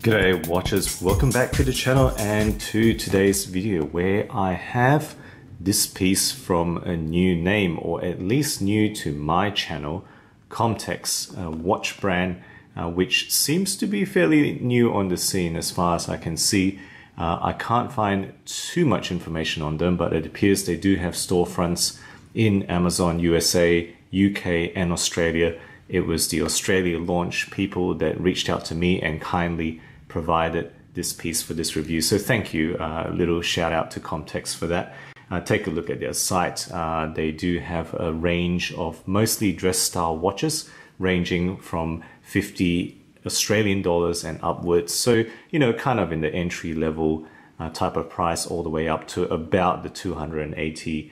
G'day watchers, welcome back to the channel and to today's video where I have this piece from a new name, or at least new to my channel, Comtex, a watch brand which seems to be fairly new on the scene as far as I can see. I can't find too much information on them, but it appears they do have storefronts in Amazon, USA, UK and Australia. It was the Australia launch people that reached out to me and kindly provided this piece for this review. So thank you, a little shout out to Comtex for that. Take a look at their site. They do have a range of mostly dress style watches ranging from 50 Australian dollars and upwards. So, you know, kind of in the entry level type of price all the way up to about the $280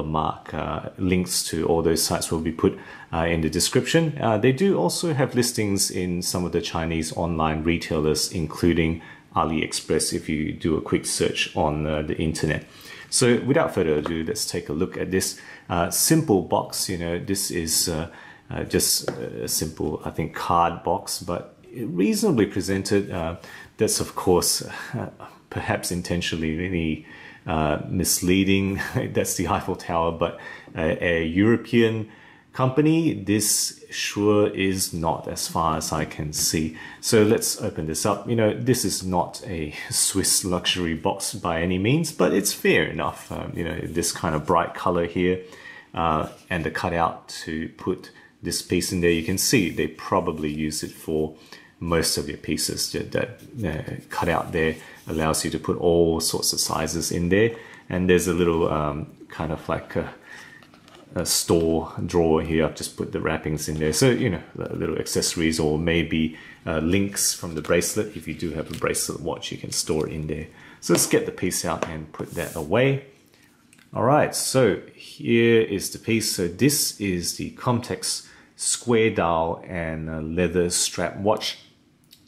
mark. Links to all those sites will be put in the description. They do also have listings in some of the Chinese online retailers, including AliExpress, if you do a quick search on the internet. So without further ado, let's take a look at this simple box. You know, this is just a simple, I think, card box, but reasonably presented. That's of course perhaps intentionally really misleading. That's the Eiffel Tower, but a European company, this sure is not, as far as I can see. So let's open this up. You know, this is not a Swiss luxury box by any means, but it's fair enough. You know, this kind of bright color here and the cutout to put this piece in there. You can see they probably use it for most of your pieces. That cutout there allows you to put all sorts of sizes in there, and there's a little kind of like a store drawer here. I've just put the wrappings in there, so you know, little accessories or maybe links from the bracelet. If you do have a bracelet watch, you can store it in there. So let's get the piece out and put that away. All right, so here is the piece. So this is the Comtex square dial and leather strap watch.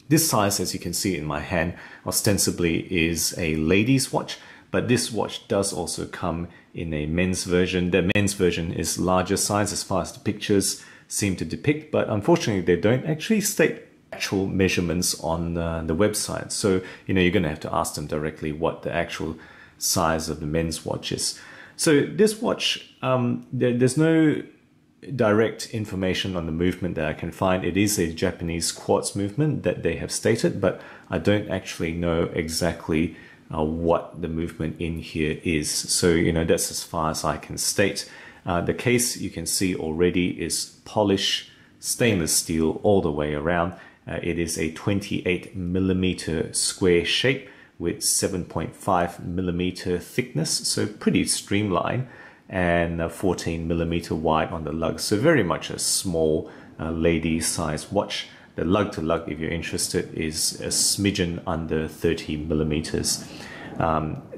This size, as you can see in my hand, ostensibly is a lady's watch, but this watch does also come in a men's version. The men's version is larger size as far as the pictures seem to depict, but unfortunately they don't actually state actual measurements on the website. So, you know, you're going to have to ask them directly what the actual size of the men's watch is. So this watch, there's no direct information on the movement that I can find. It is a Japanese quartz movement that they have stated, but I don't actually know exactly what the movement in here is. So, you know, that's as far as I can state. The case you can see already is polished stainless steel all the way around. It is a 28mm square shape with 7.5mm thickness, so pretty streamlined, and 14mm wide on the lug. So very much a small lady size watch. The lug to lug, if you're interested, is a smidgen under 30mm.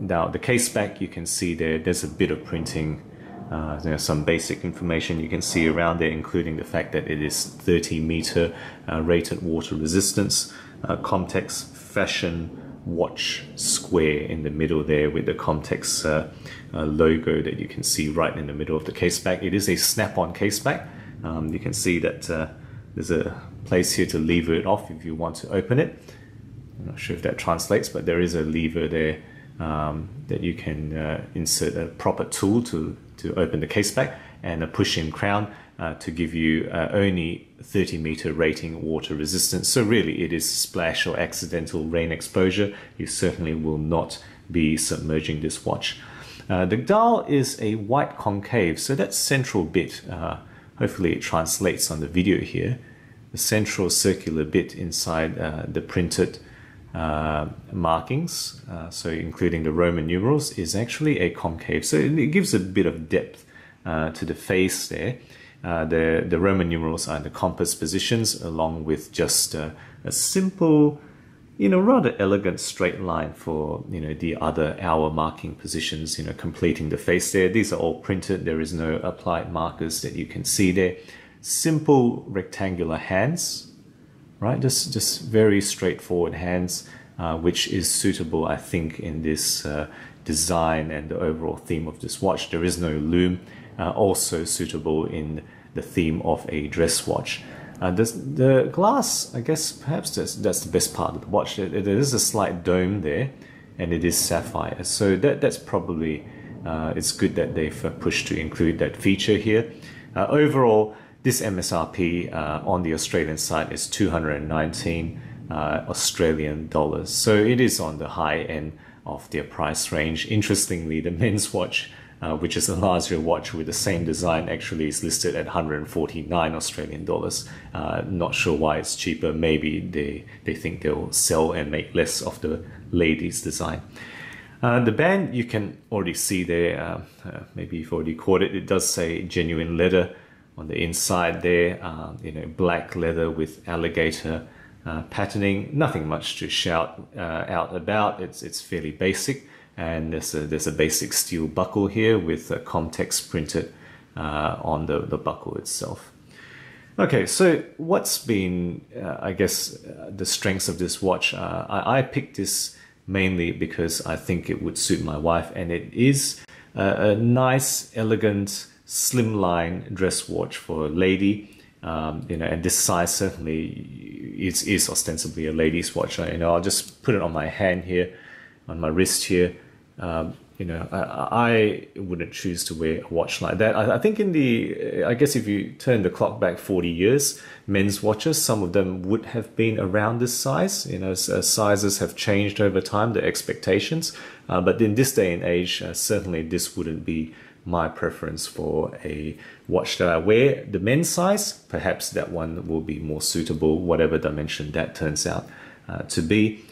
Now the case back, you can see there's a bit of printing, some basic information you can see around there, including the fact that it is 30m rated water resistance. Comtex fashion watch square in the middle there with the Comtex logo that you can see right in the middle of the case back. It is a snap-on case back. You can see that there's a place here to lever it off if you want to open it. I'm not sure if that translates, but there is a lever there that you can insert a proper tool to open the case back, and a push-in crown to give you only 30m rating water resistance. So really it is splash or accidental rain exposure. You certainly will not be submerging this watch. The dial is a white concave, so that central bit, hopefully it translates on the video here, the central circular bit inside the printed markings, so including the Roman numerals, is actually a concave. So it gives a bit of depth to the face there. The Roman numerals are the compass positions, along with just a simple, you know, rather elegant straight line for, you know, the other hour marking positions, you know, completing the face there. These are all printed. There is no applied markers that you can see there. Simple rectangular hands, right? Just very straightforward hands, which is suitable, I think, in this design and the overall theme of this watch. There is no loom, also suitable in the theme of a dress watch. The glass, I guess perhaps that's the best part of the watch. There is a slight dome there, and it is sapphire. So that's probably, it's good that they've pushed to include that feature here. Overall, this MSRP on the Australian side is 219 Australian dollars. So it is on the high end of their price range. Interestingly, the men's watch, which is a larger watch with the same design, actually is listed at 149 Australian dollars. Not sure why it's cheaper. Maybe they think they'll sell and make less of the ladies' design. The band, you can already see there, maybe you've already caught it, it does say genuine leather on the inside there, you know, black leather with alligator patterning. Nothing much to shout out about. It's fairly basic, and there's a basic steel buckle here with Comtex printed on the buckle itself. Okay, so what's been, I guess, the strengths of this watch? I picked this mainly because I think it would suit my wife, and it is a nice, elegant, slimline dress watch for a lady. You know, and this size certainly is ostensibly a lady's watch. You know, I'll just put it on my hand here, on my wrist here. You know, I wouldn't choose to wear a watch like that. I think I guess if you turn the clock back 40 years, men's watches, some of them would have been around this size. You know, sizes have changed over time, the expectations. But in this day and age, certainly this wouldn't be my preference for a watch that I wear. The men's size, perhaps that one will be more suitable, whatever dimension that turns out to be.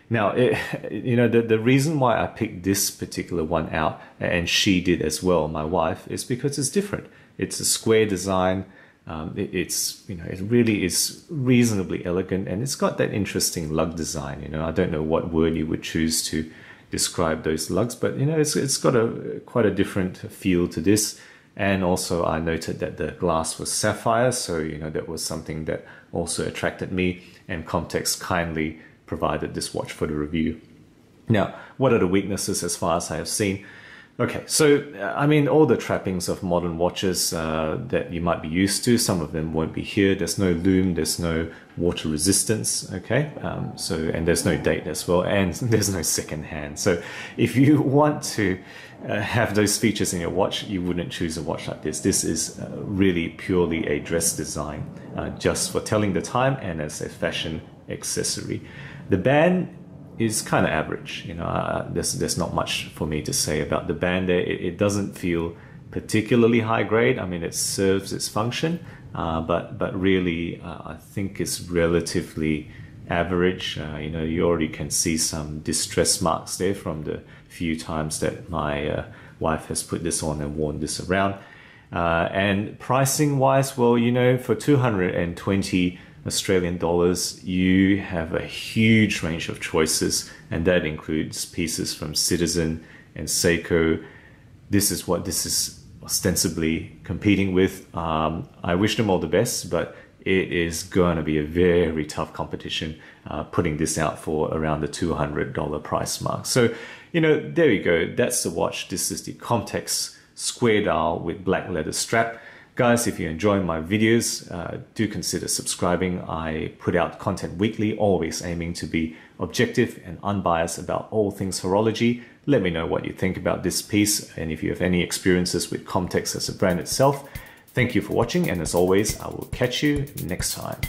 Now, you know, the reason why I picked this particular one out, and she did as well, my wife, is because it's different. It's a square design. It's, you know, it really is reasonably elegant, and it's got that interesting lug design. You know, I don't know what word you would choose to describe those lugs, but you know, it's got quite a different feel to this. And also I noted that the glass was sapphire, so you know, that was something that also attracted me, and Comtex kindly provided this watch for the review. Now, what are the weaknesses as far as I have seen? Okay, so I mean, all the trappings of modern watches that you might be used to, some of them won't be here. There's no lume, there's no water resistance, okay? And there's no date as well, and there's no second hand. So if you want to have those features in your watch, you wouldn't choose a watch like this. This is really purely a dress design, just for telling the time and as a fashion accessory. The band is kind of average. You know, there's not much for me to say about the band there. It doesn't feel particularly high grade. I mean, it serves its function, but really I think it's relatively average. You know, you already can see some distress marks there from the few times that my wife has put this on and worn this around. And pricing wise, well, you know, for 220 Australian dollars, you have a huge range of choices, and that includes pieces from Citizen and Seiko. This is what this is ostensibly competing with. I wish them all the best, but it is going to be a very tough competition putting this out for around the $200 price mark. So, you know, there you go. That's the watch. This is the Comtex square dial with black leather strap. Guys, if you enjoy my videos, do consider subscribing. I put out content weekly, always aiming to be objective and unbiased about all things horology. Let me know what you think about this piece, and if you have any experiences with Comtex as a brand itself. Thank you for watching, and as always, I will catch you next time.